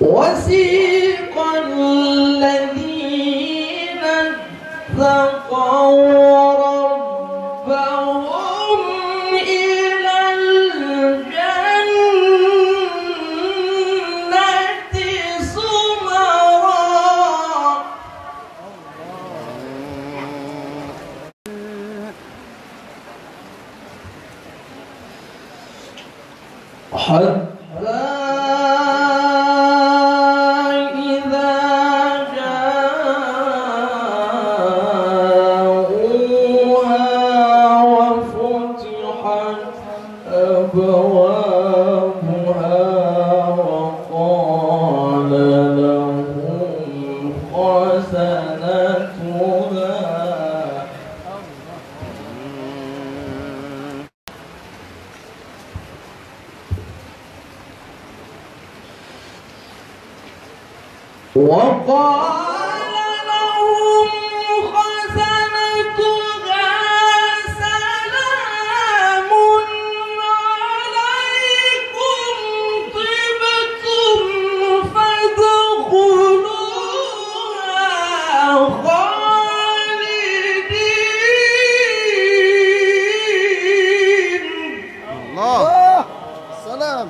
وسيق الذين اتقوا ربهم إلى الجنة زمرا حتى وقال لهم خزنتها سلام عليكم طبتم فادخلوها خالدين. الله سلام.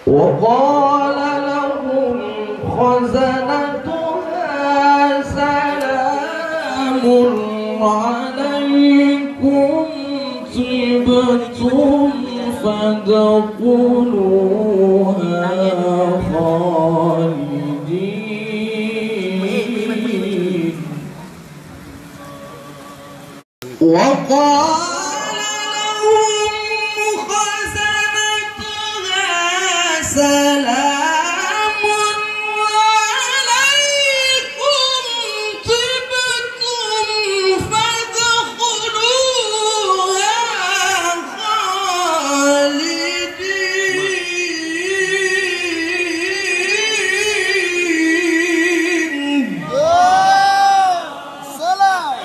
وقال لهم خزنتها سلام عليكم طبتم فادخلوها خالدين. وقال سلام عليكم طبتم فادخلوها خالدين. سلام.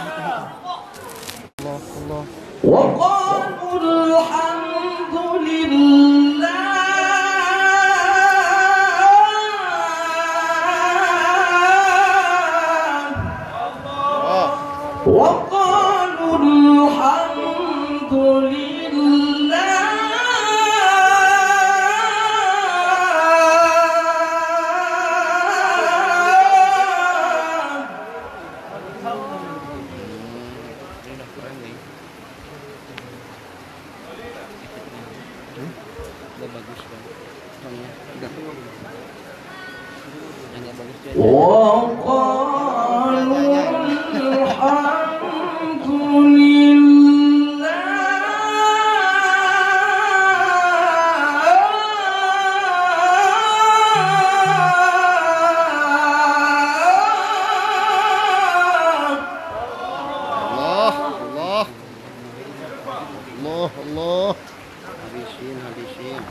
الله. وقالوا الحمد لله وقالوا الحمد لله Allah. Habisin.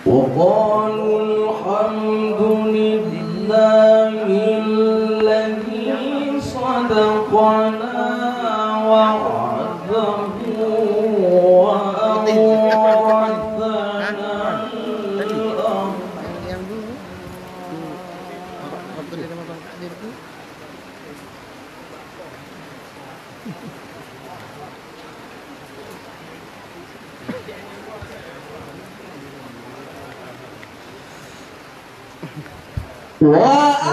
وقالوا الحمد لله الذي صدقنا وعده وأورثنا الأرض.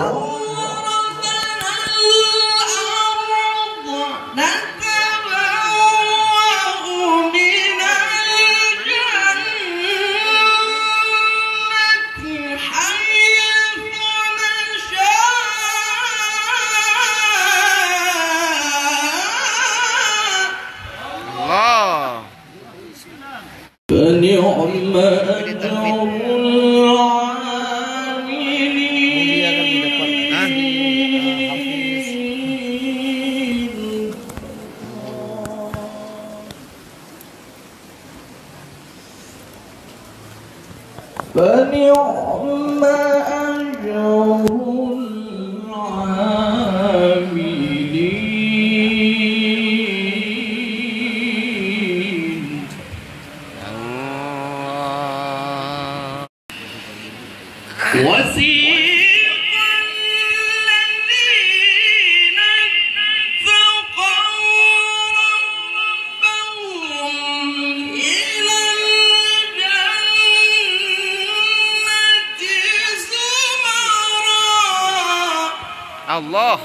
وأورثنا الأرض نتبوأ من الجنة حيث نشاء فنعم أجر العاملين. وسيق الذين اتقوا ربهم إلى الجنة زمرا. Allah.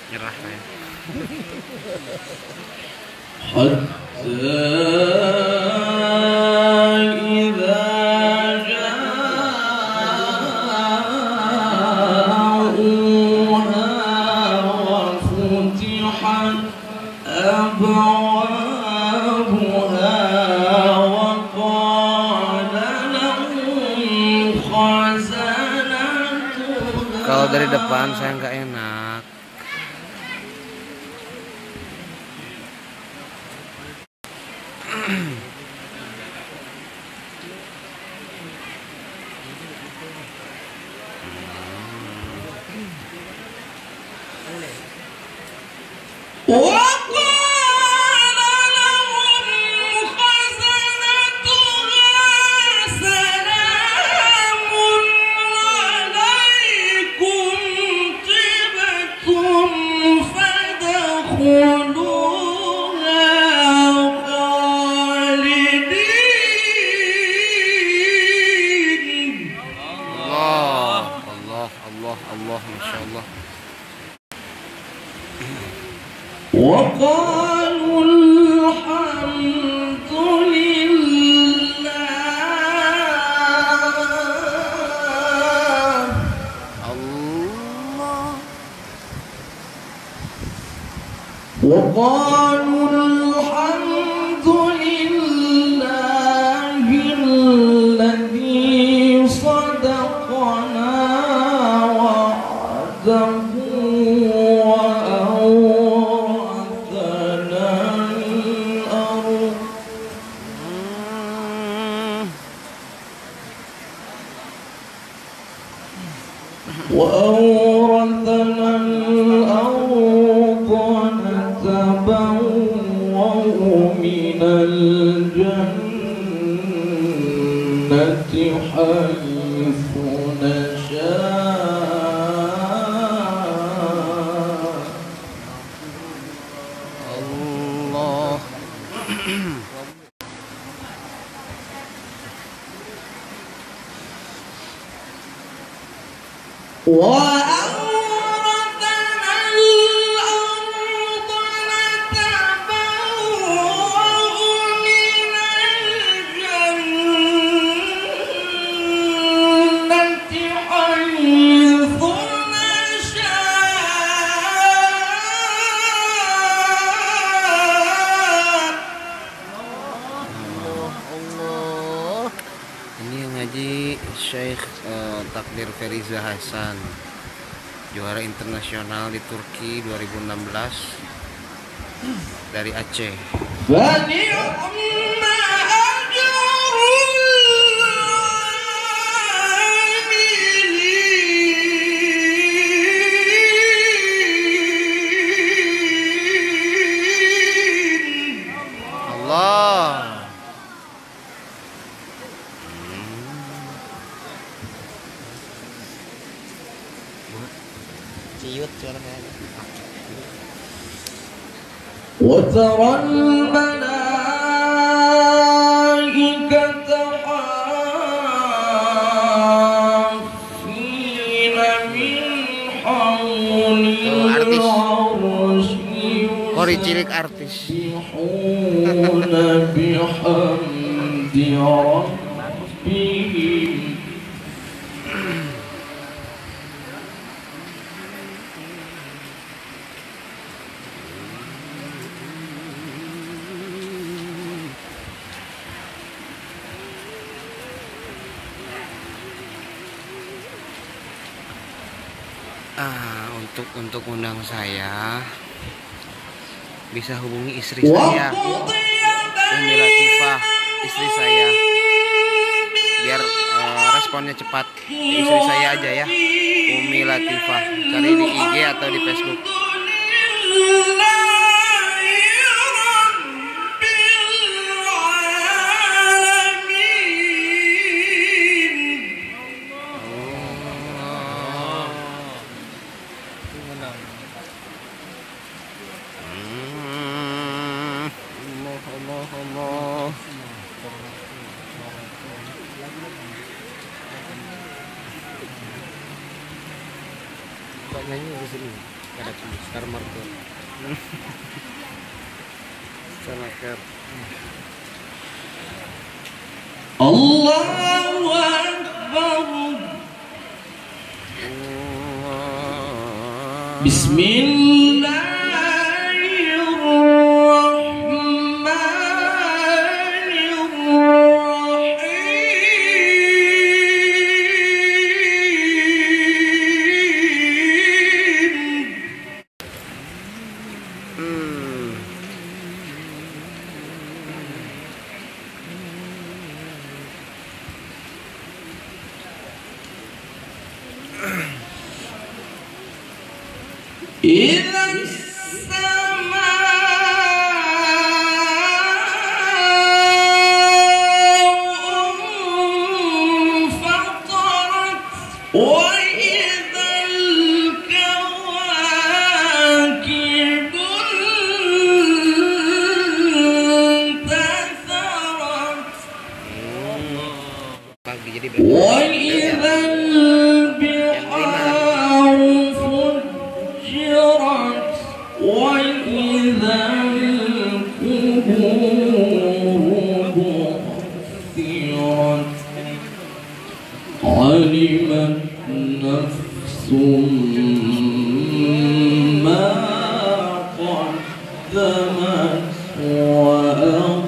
Nyerah saya. حتى إذا جاءوها وفتحت أبوابها وقال لهم خزنتها. Kalau dari depan saya nggak enak. وقال لهم خزنتها سلام عليكم طبتم فادخلوها خالدين. Allah, Masya Allah. وقالوا الحمد لله. Allah. وقالوا الحمد لله الذي صدقنا وعده وأورثنا الأرض نتبوأ من الجنة حيث نشاء. Allah. وأورثنا الأرض نتبوأ من الجنة حيث نشاء. Allah. Ini yang ngaji Syekh Takdir Feriza Hasan, juara internasional di Turki 2016 dari Aceh. فنعم أجر العاملين. Allah. Ciut suaranya. وترى الملائكة حافين من حول العرش Kori cilik artis. يسبحون بحمد ربهم. Untuk undang saya bisa hubungi istri saya. Umi Latifah, istri saya. Biar responnya cepat. Istri saya aja ya, Umi Latifah. Cari di IG atau di Facebook. Allah. Nyanyi di sini ada Star Market. Star Market. Allahu Akbar. إذا السماء انفطرت وإذا الكواكب انتثرت Pagi jadi وإذا البحار فجرت وإذا القبور بعثرت علمت نفس ما قدمت وأخرت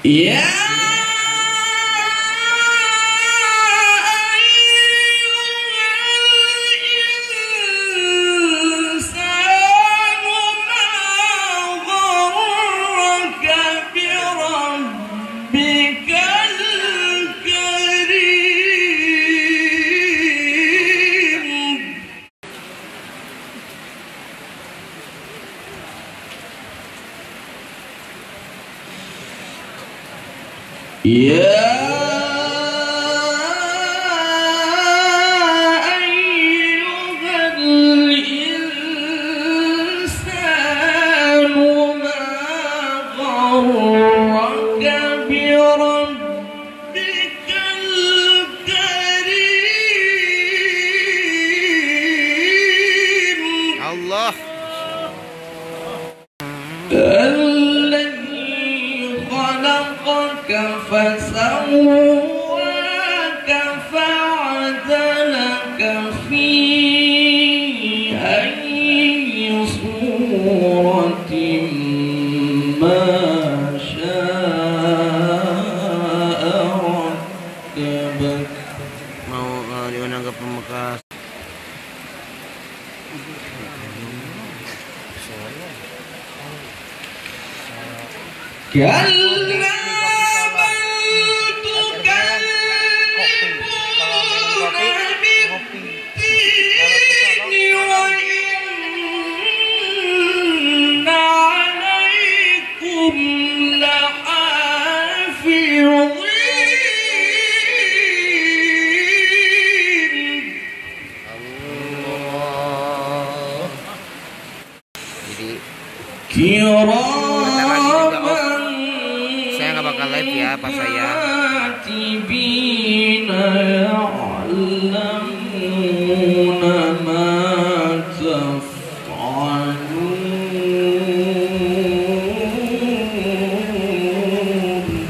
يا الإنسان ما غرك بربك الكريم يا أيها الإنسان ما غرك بربك الكريم Allah. الذي خلقك فسواك فعدلك في أي صورة ما شاء ركبك Mau diundang ke Pamekasan. كلا بل تكذبون بالدين وإن عليكم لحافظين Allah. Jadi كراما saya nggak bakal live ya pas saya. كاتبين يعلمون ما تفعلون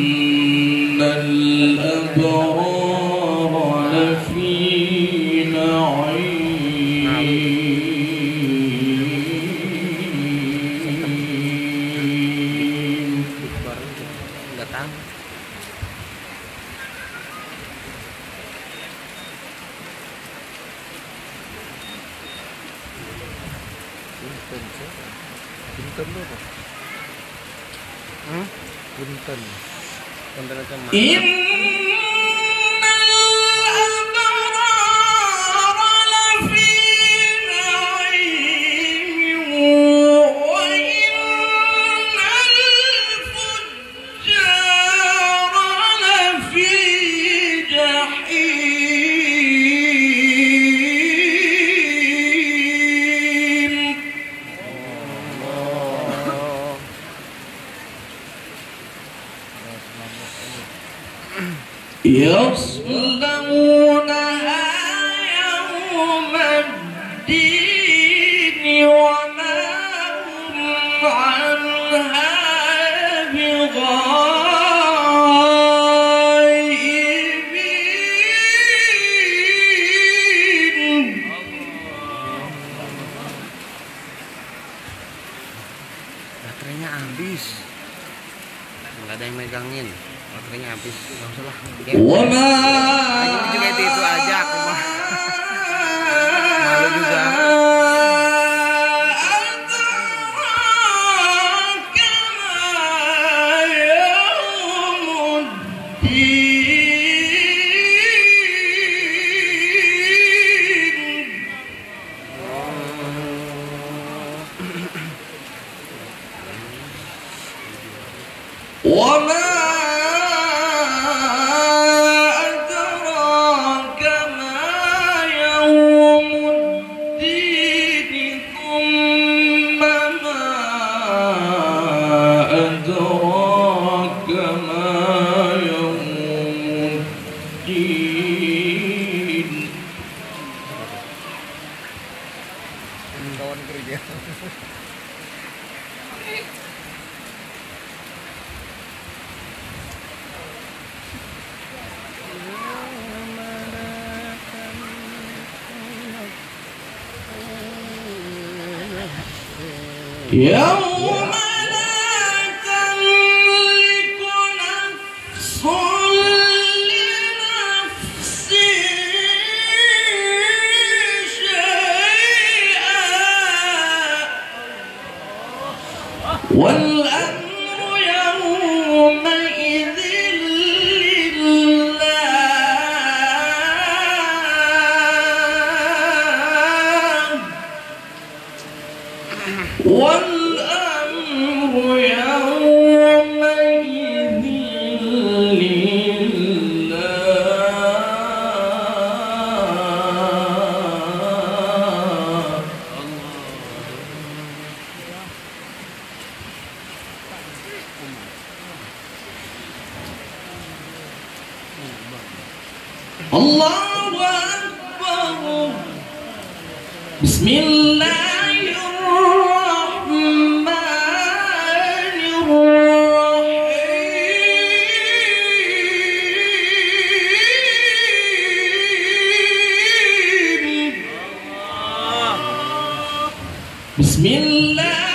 إن الأبرار لفي نعيم Punten tuh apa? Punten. Punten itu mah. يصلونها يوم الدين وما هم عنها بغائبين. Baterainya habis. Nggak ada yang megangin. Baterainya habis. Nggak usah lah. وما Juga itu aja aku mah. Malu juga. أدراك ما يوم الدين. وما أدراك ما يوم الدين. ثم ما أدراك ما يوم الدين. Kawan kerja. يوم لا تملك نفس لنفس شيئا والأمر يومئذ لله. والأمر يومئذ لله. الله أكبر. بسم الله الرحمن الرحيم. بسم الله